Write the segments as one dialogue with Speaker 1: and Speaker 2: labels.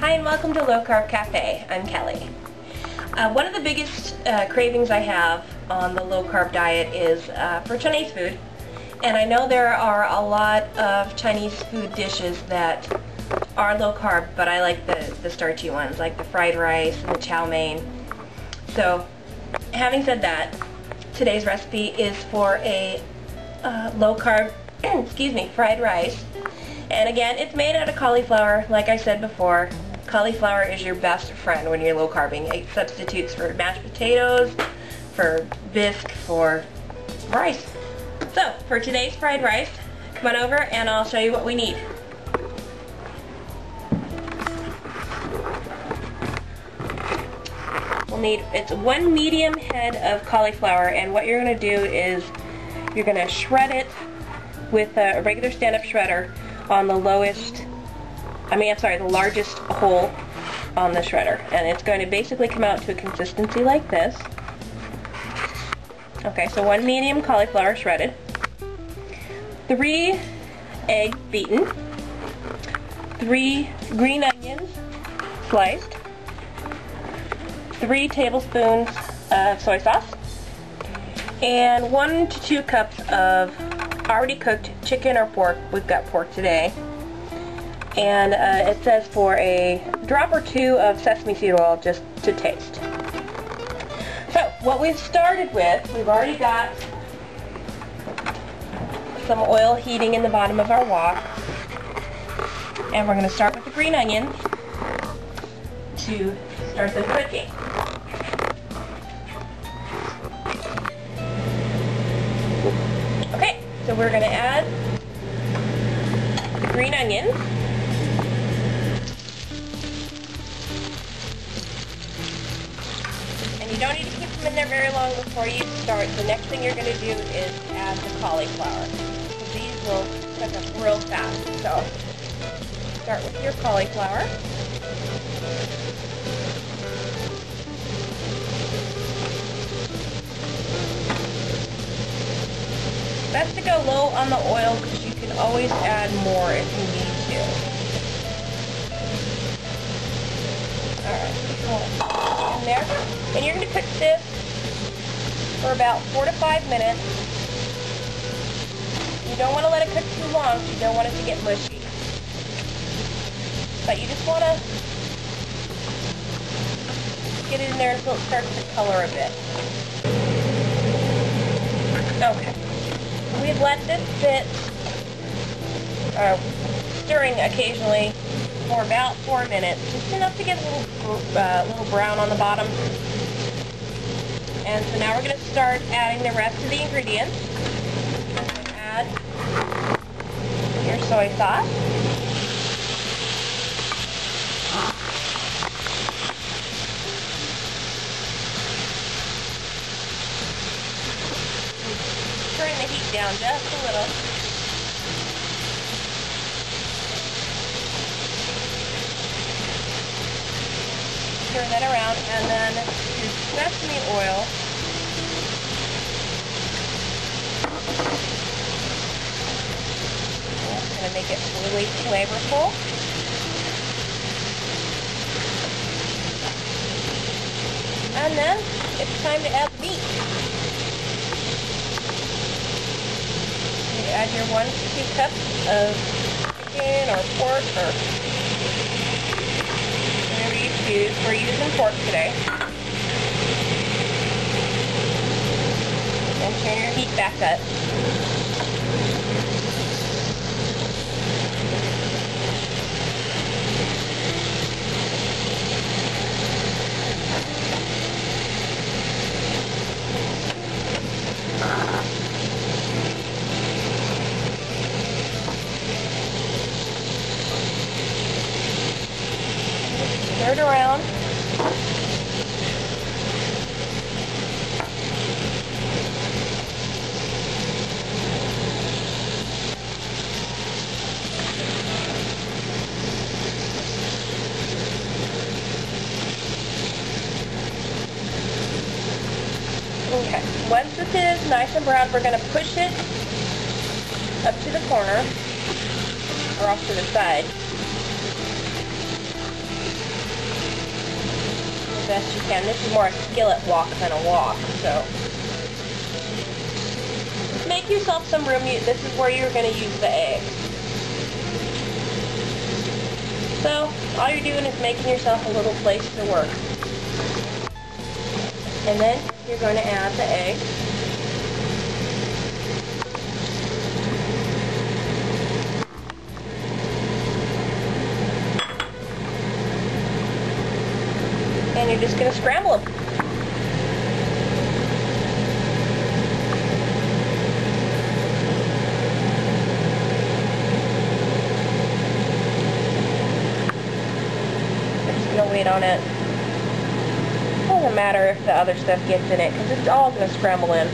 Speaker 1: Hi and welcome to Low Carb Cafe. I'm Kelly. One of the biggest cravings I have on the low carb diet is for Chinese food. And I know there are a lot of Chinese food dishes that are low carb, but I like the starchy ones, like the fried rice and the chow mein. So, having said that, today's recipe is for a low carb, fried rice. And again, it's made out of cauliflower. Like I said before, cauliflower is your best friend when you're low carbing. It substitutes for mashed potatoes, for bisque, for rice. So, for today's fried rice, come on over and I'll show you what we need. We'll need, it's 1 medium head of cauliflower, and what you're going to do is you're going to shred it with a regular stand-up shredder on the the largest hole on the shredder, and it's going to basically come out to a consistency like this. Okay, so 1 medium cauliflower shredded, 3 eggs beaten, 3 green onions sliced, 3 tablespoons of soy sauce, and 1 to 2 cups of already cooked chicken or pork. We've got pork today. And it says for a drop or 2 of sesame seed oil just to taste. So what we've started with, we've already got some oil heating in the bottom of our wok. And we're going to start with the green onions to start them cooking. Okay, so we're going to add the green onions. You don't need to keep them in there very long before you start. The next thing you're going to do is add the cauliflower. So these will cook up real fast. So start with your cauliflower. Best to go low on the oil because you can always add more if you need to. Alright, in there. And you're going to cook this for about 4 to 5 minutes. You don't want to let it cook too long, so you don't want it to get mushy. But you just want to get it in there until it starts to color a bit. Okay. We've let this sit, stirring occasionally, for about 4 minutes, just enough to get a little brown on the bottom. And so now we're going to start adding the rest of the ingredients. Add your soy sauce. Turn the heat down just a little. Turn that around, and then your sesame oil. That's going to make it really flavorful. And then it's time to add meat. You add your 1 to 2 cups of chicken or pork or we're using pork today. And turn your heat back up. Stir it around. Okay, once this is nice and brown, we're going to push it up to the corner, or off to the side. as best you can. This is more a skillet wok than a wok, so make yourself some room. This is where you're going to use the egg. So all you're doing is making yourself a little place to work. And then you're going to add the egg. And you're just going to scramble them. Wait on it. Doesn't matter if the other stuff gets in it because it's all going to scramble in.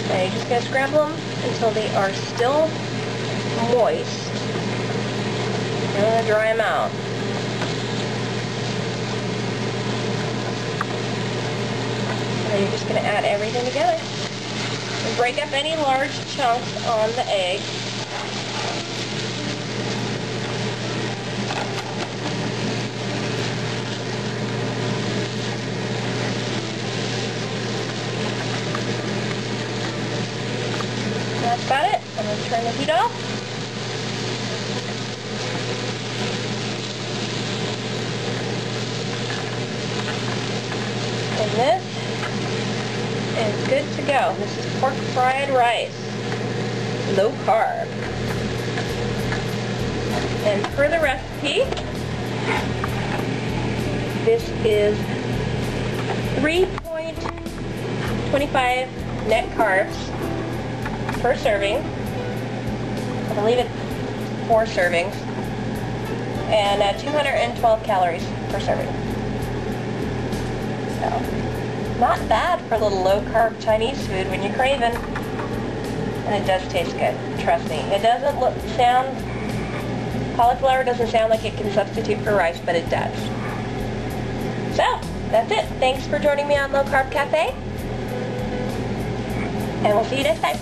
Speaker 1: And you're just going to scramble them until they are still moist. I'm going to dry them out. And you're just going to add everything together. And break up any large chunks on the egg. That's about it. I'm going to turn the heat off. And this is good to go. This is pork fried rice. Low carb. And for the recipe, this is 3.25 net carbs per serving. I believe it's 4 servings. And 212 calories per serving. So, not bad for a little low-carb Chinese food when you're craving. And it does taste good. Trust me. It doesn't cauliflower doesn't sound like it can substitute for rice, but it does. So, that's it. Thanks for joining me on Low Carb Cafe. And we'll see you next time.